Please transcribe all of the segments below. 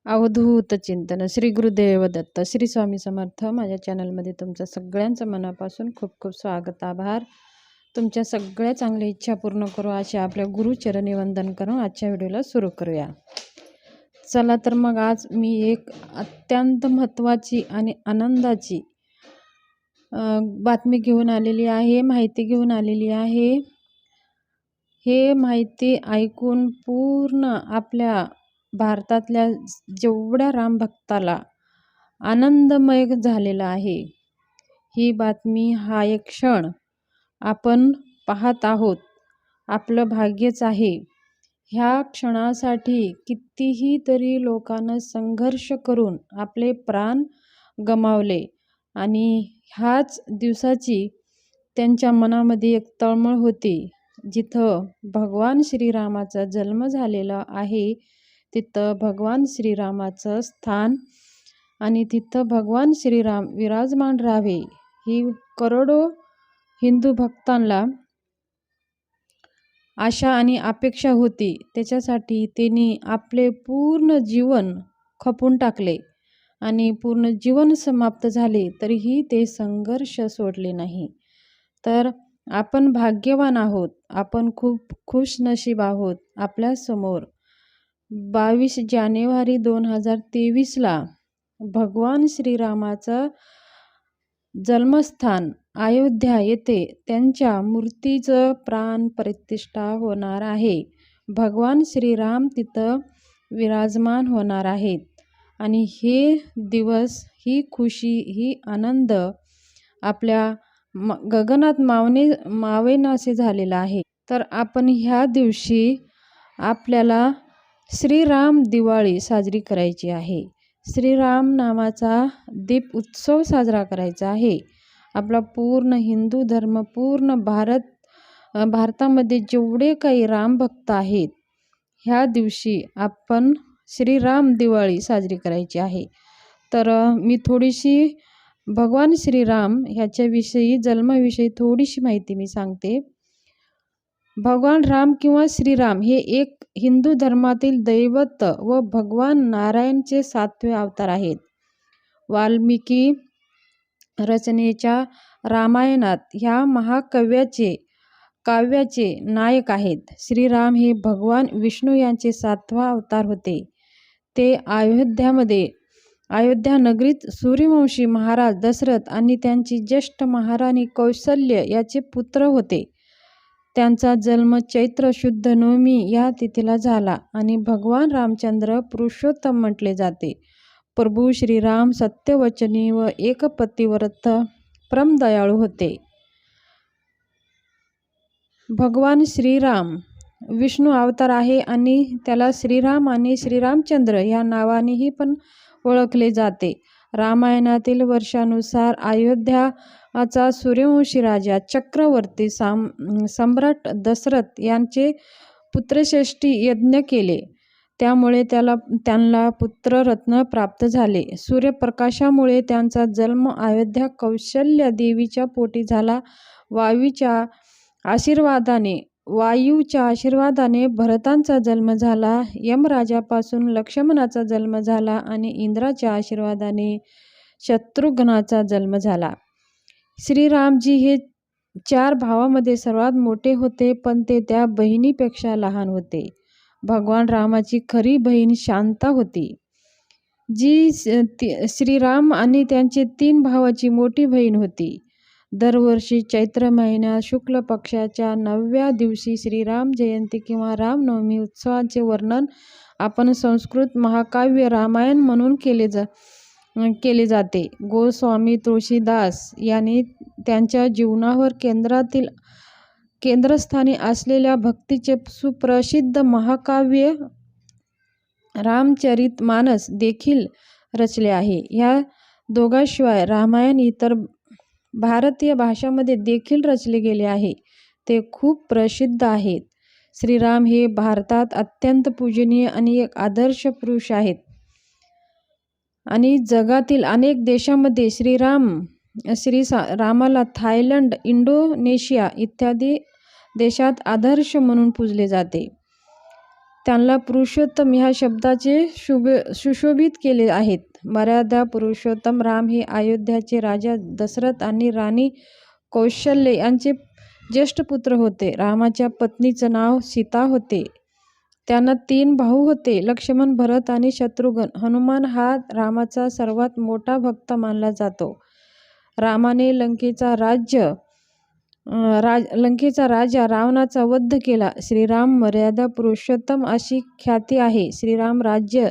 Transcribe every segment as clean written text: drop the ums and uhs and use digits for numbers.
अवधूत चिंतन श्री गुरुदेव दत्त श्री स्वामी समर्थ. माझ्या चॅनलमध्ये तुमचं सगळ्यांचं मनापासून खूप खूप स्वागत, आभार. तुमच्या सगळ्या चांगल्या इच्छा पूर्ण करू असे आपल्या गुरुचरणी वंदन करून आजच्या व्हिडिओला सुरू करूया. चला तर मग आज मी एक अत्यंत महत्त्वाची आणि आनंदाची बातमी घेऊन आलेली आहे, माहिती घेऊन आलेली आहे. हे माहिती ऐकून पूर्ण आपल्या भारतातल्या जेवढ्या रामभक्ताला आनंदमय झालेला आहे. ही बातमी, हा एक क्षण आपण पाहत आहोत, आपलं भाग्यच आहे. ह्या क्षणासाठी कितीही तरी लोकांना संघर्ष करून आपले प्राण गमावले आणि ह्याच दिवसाची त्यांच्या मनामध्ये एक तळमळ होती. जिथं भगवान श्रीरामाचा जन्म झालेला आहे तिथं भगवान श्रीरामाचं स्थान आणि तिथं भगवान श्रीराम विराजमान राहावे ही करोडो हिंदू भक्तांना आशा आणि अपेक्षा होती. त्याच्यासाठी त्यांनी आपले पूर्ण जीवन खपून टाकले आणि पूर्ण जीवन समाप्त झाले, तरीही ते संघर्ष सोडले नाही. तर आपण भाग्यवान आहोत, आपण खूप खुशनशीब आहोत. आपल्यासमोर 22 जानेवारी 2023ला भगवान श्रीरामाचं जन्मस्थान अयोध्या येथे त्यांच्या मूर्तीचं प्राण प्रतिष्ठा होणार आहे. भगवान श्रीराम तिथं विराजमान होणार आहेत आणि हे दिवस, ही खुशी, ही आनंद आपल्या गगनात मावेनासे झालेला आहे. तर आपण ह्या दिवशी आपल्याला श्रीराम दिवाळी साजरी करायची आहे. श्रीराम नामाचा दीप उत्सव साजरा करायचा आहे. आपला पूर्ण हिंदू धर्म, पूर्ण भारतामध्ये जेवढे काही रामभक्त आहेत, ह्या दिवशी आपण श्रीराम दिवाळी साजरी करायची आहे. तर मी थोडीशी भगवान श्रीराम ह्याच्याविषयी, जन्माविषयी थोडीशी माहिती मी सांगते. भगवान राम किंवा श्रीराम हे एक हिंदू धर्मातील दैवत व भगवान नारायणचे 7वे अवतार आहेत. वाल्मिकी रचनेच्या रामायणात ह्या महाकाव्याचे नायक आहेत. श्रीराम हे भगवान विष्णू यांचे 7वा अवतार होते. ते अयोध्या नगरीत सूर्यवंशी महाराज दशरथ आणि त्यांची ज्येष्ठ महाराणी कौसल्य याचे पुत्र होते. त्यांचा जन्म चैत्र शुद्ध नवमी या तिथीला झाला आणि भगवान रामचंद्र पुरुषोत्तम म्हटले जाते. प्रभू श्रीराम सत्यवचनी व एकपतिव्रत परमदयाळू होते. भगवान श्रीराम विष्णू अवतार आहे आणि त्याला श्रीराम आणि श्रीरामचंद्र या नावानेही पण ओळखले जाते. रामायणातील वर्षानुसार अयोध्याचा सूर्यवंशी राजा चक्रवर्ती सम्राट दशरथ यांचे पुत्रषष्ठी यज्ञ केले. त्यामुळे त्यांना पुत्ररत्न प्राप्त झाले. सूर्यप्रकाशामुळे त्यांचा जन्म अयोध्या कौशल्य देवीच्या पोटी झाला. वायूच्या आशीर्वादाने भरतांचा जन्म झाला. यमराजापासून लक्ष्मणाचा जन्म झाला आणि इंद्राच्या आशीर्वादाने शत्रुघ्नाचा जन्म झाला. श्रीरामजी हे 4 भावामध्ये सर्वात मोठे होते, पण ते त्या बहिणीपेक्षा लहान होते. भगवान रामाची खरी बहीण शांता होती, जी श्रीराम आणि त्यांचे 3 भावाची मोठी बहीण होती. दरवर्षी चैत्र महिन्यात शुक्ल पक्षाच्या 9व्या दिवशी श्रीराम जयंती किंवा रामनवमी उत्सवाचे वर्णन आपण संस्कृत महाकाव्य रामायण म्हणून केले जाते. गोस्वामी तुळशीदास यांनी त्यांच्या जीवनावर केंद्रस्थानी असलेल्या भक्तीचे सुप्रसिद्ध महाकाव्य रामचरितमानस देखील रचले आहे. ह्या दोघांशिवाय रामायण इतर भारतीय भाषांमध्ये देखील रचले गेले आहे. ते खूप प्रसिद्ध आहेत. श्रीराम हे भारतात अत्यंत पूजनीय आणि एक आदर्श पुरुष आहेत आणि जगातील अनेक देशांमध्ये रामाला थायलंड, इंडोनेशिया इत्यादी देशात आदर्श म्हणून पूजले जाते. त्यांना पुरुषोत्तम ह्या शब्दाचे सुशोभित केले आहेत. मर्यादा पुरुषोत्तम राम हे अयोध्याचे राजा दशरथ आणि राणी कौशल्य यांचे ज्येष्ठ पुत्र होते. रामाच्या पत्नीचं नाव सीता होते. त्यांना 3 भाऊ होते, लक्ष्मण, भरत आणि शत्रुघ्न. हनुमान हा रामाचा सर्वात मोठा भक्त मानला जातो. रामाने लंकेचा राजा रावणाचा वध केला. श्रीराम मर्यादा पुरुषोत्तम अशी ख्याती आहे. श्रीराम राज्य,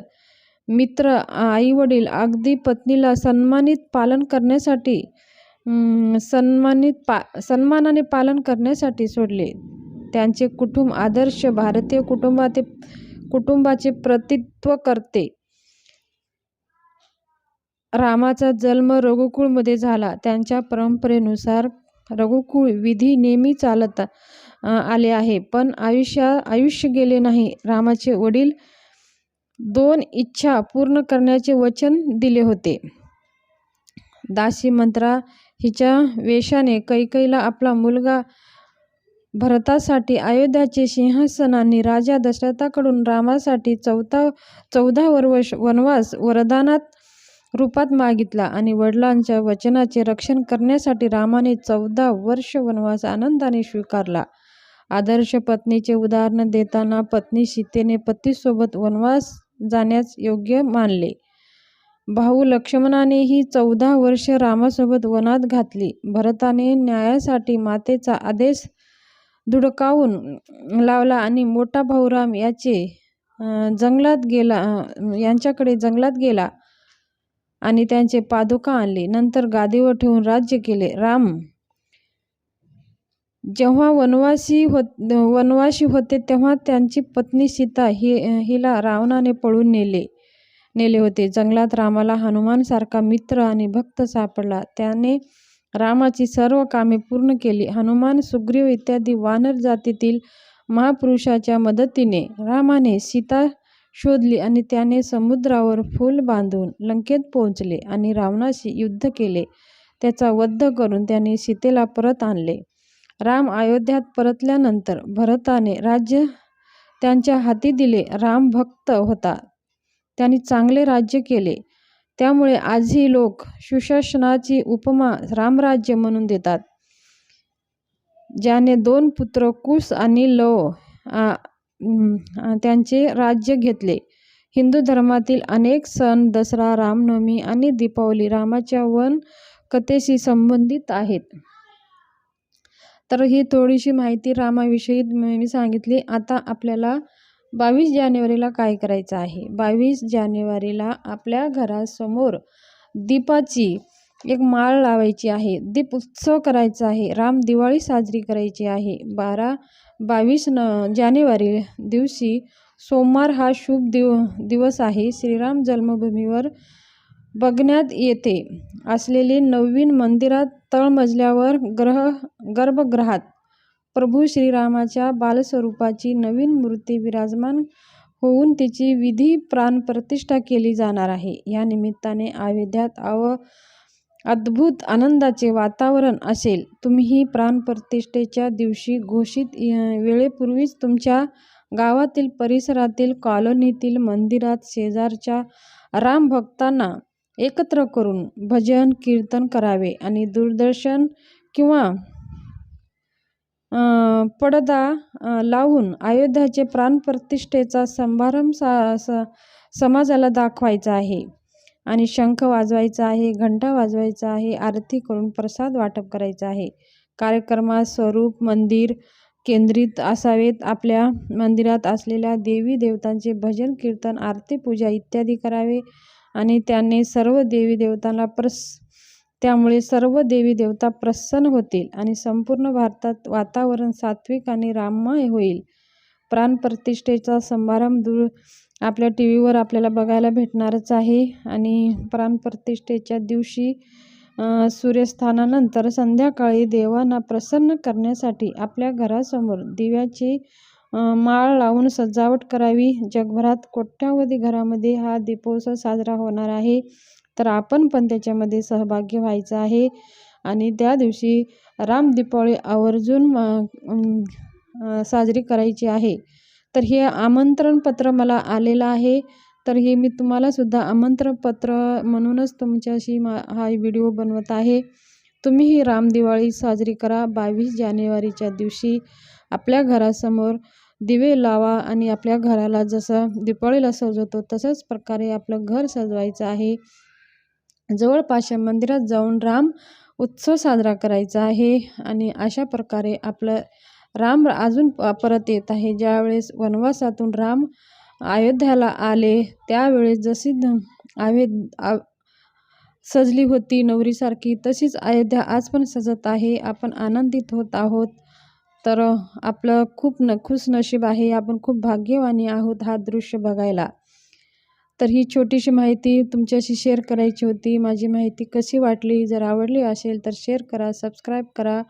मित्र, आईवडील, अगदी पत्नीला सन्मानाने पालन करण्यासाठी सोडले. त्यांचे कुटुंब आदर्श भारतीय कुटुंबाचे प्रतिनिधित्व करते. रामाचा जन्म रघुकुळमध्ये झाला. त्यांच्या परंपरेनुसार रघुकुळ विधी नेहमी चालत आले आहे, पण आयुष्य गेले नाही. रामाचे वडील 2 इच्छा पूर्ण करण्याचे वचन दिले होते. दासी मंत्रा हिच्या वेशाने कैकेयीला आपला मुलगा भरतासाठी अयोध्याचे सिंहासन आणि राजा दशरथाकडून रामासाठी 14 वर्ष वनवास वरदानात रूपात मागितला आणि वडिलांच्या वचनाचे रक्षण करण्यासाठी रामाने 14 वर्ष वनवास आनंदाने स्वीकारला. आदर्श पत्नीचे उदाहरण देताना पत्नी सीतेने पतीसोबत वनवास जाण्यास योग्य मानले. भाऊ लक्ष्मणानेही 14 वर्ष रामासोबत वनात घातली. भरताने न्यायासाठी मातेचा आदेश धुडकावून लावला आणि मोठा भाऊ राम यांच्याकडे जंगलात गेला आणि त्यांचे पादुका आणले. नंतर गादीवर ठेवून राज्य केले. राम जेव्हा वनवासी होते तेव्हा त्यांची पत्नी सीता हिला रावणाने पळून नेले होते. जंगलात रामाला हनुमानसारखा मित्र आणि भक्त सापडला. त्याने रामाची सर्व कामे पूर्ण केली. हनुमान, सुग्रीव इत्यादी वानर जातीतील महापुरुषाच्या मदतीने रामाने सीता शोधली आणि त्याने समुद्रावर पूल बांधून लंकेत पोहोचले आणि रावणाशी युद्ध केले. त्याचा वध करून त्याने सीतेला परत आणले. राम अयोध्यात परतल्यानंतर भरताने राज्य त्यांच्या हाती दिले. राम भक्त होता. त्यांनी चांगले राज्य केले. त्यामुळे आजही लोक सुशासनाची उपमा रामराज्य म्हणून देतात. ज्याने 2 पुत्र कुश आणि लव त्यांचे राज्य घेतले. हिंदू धर्मातील अनेक सण दसरा, रामनवमी आणि दीपावली रामाच्या वन कथेशी संबंधित आहेत. तर ही थोडीशी माहिती रामाविषयी मी सांगितली. आता आपल्याला 22 जानेवारीला काय करायचं आहे. 22 जानेवारीला आपल्या घरासमोर दीपाची एक माळ लावायची आहे. दीप उत्सव करायचा आहे. राम दिवाळी साजरी करायची आहे. 22 जानेवारी दिवशी सोमवार हा शुभ दिवस आहे. श्रीराम जन्मभूमीवर बघण्यात येते असलेली नवीन मंदिरात तळमजल्यावर गर्भगृहात प्रभू श्रीरामाच्या बालस्वरूपाची नवीन मूर्ती विराजमान होऊन तिची विधी प्राणप्रतिष्ठा केली जाणार आहे. या निमित्ताने अयोध्यात अद्भुत आनंदाचे वातावरण असेल. तुम्हीही प्राणप्रतिष्ठेच्या दिवशी घोषित वेळेपूर्वीच तुमच्या गावातील, परिसरातील, कॉलनीतील मंदिरात शेजारच्या रामभक्तांना एकत्र करून भजन कीर्तन करावे आणि दूरदर्शन किंवा पडदा लावून अयोध्याचे प्राणप्रतिष्ठेचा समारंभ समाजाला दाखवायचा आहे आणि शंख वाजवायचा आहे, घंटा वाजवायचा आहे, आरती करून प्रसाद वाटप करायचा आहे. कार्यक्रमात स्वरूप मंदिर केंद्रित असावेत. आपल्या मंदिरात असलेल्या देवी देवतांचे भजन कीर्तन, आरती, पूजा इत्यादी करावे आणि त्यामुळे सर्व देवी देवता प्रसन्न होतील आणि संपूर्ण भारतात वातावरण सात्विक आणि राममय होईल. प्राणप्रतिष्ठेचा समारंभ आपल्या टीव्हीवर आपल्याला बघायला भेटणारच आहे. आणि प्राणप्रतिष्ठेच्या दिवशी सूर्यस्नानानंतर संध्याकाळी देवांना प्रसन्न करण्यासाठी आपल्या घरासमोर दिव्याची माळ लावून सजावट करावी. जगभरात कोट्यावधी घरामध्ये हा दीपोत्सव साजरा होणार आहे. तर आपण पण त्याच्यामध्ये सहभागी व्हायचं आहे आणि त्या दिवशी राम दीपावली आवर्जून साजरी करायची आहे. तर हे आमंत्रणपत्र मला आलेलं आहे. तर हे मी तुम्हालासुद्धा आमंत्रणपत्र म्हणूनच तुमच्याशी हा व्हिडिओ बनवत आहे. तुम्हीही रामदिवाळी साजरी करा. 22 जानेवारीच्या दिवशी आपल्या घरासमोर दिवे लावा आणि आपल्या घराला जसं दीपावलीला सजवतो तशाच प्रकारे आपलं घर सजवायचं आहे. जवळपासच्या मंदिरात जाऊन राम उत्सव साजरा करायचा आहे आणि अशा प्रकारे आपलं राम अजून परत येत आहे. ज्यावेळेस वनवासातून राम अयोध्याला आले त्यावेळेस जशी सजली होती नवरीसारखी तशीच अयोध्या आज पण सजत आहे. आपण आनंदित होत आहोत. तर आपलं खूप खुशनशीब आहे. आपण खूप भाग्यवानी आहोत हा दृश्य बघायला. तर ही छोटीशी माहिती तुमच्याशी शेअर करायची होती. माझी माहिती कशी वाटली? जर आवडली असेल तर शेअर करा, सबस्क्राईब करा.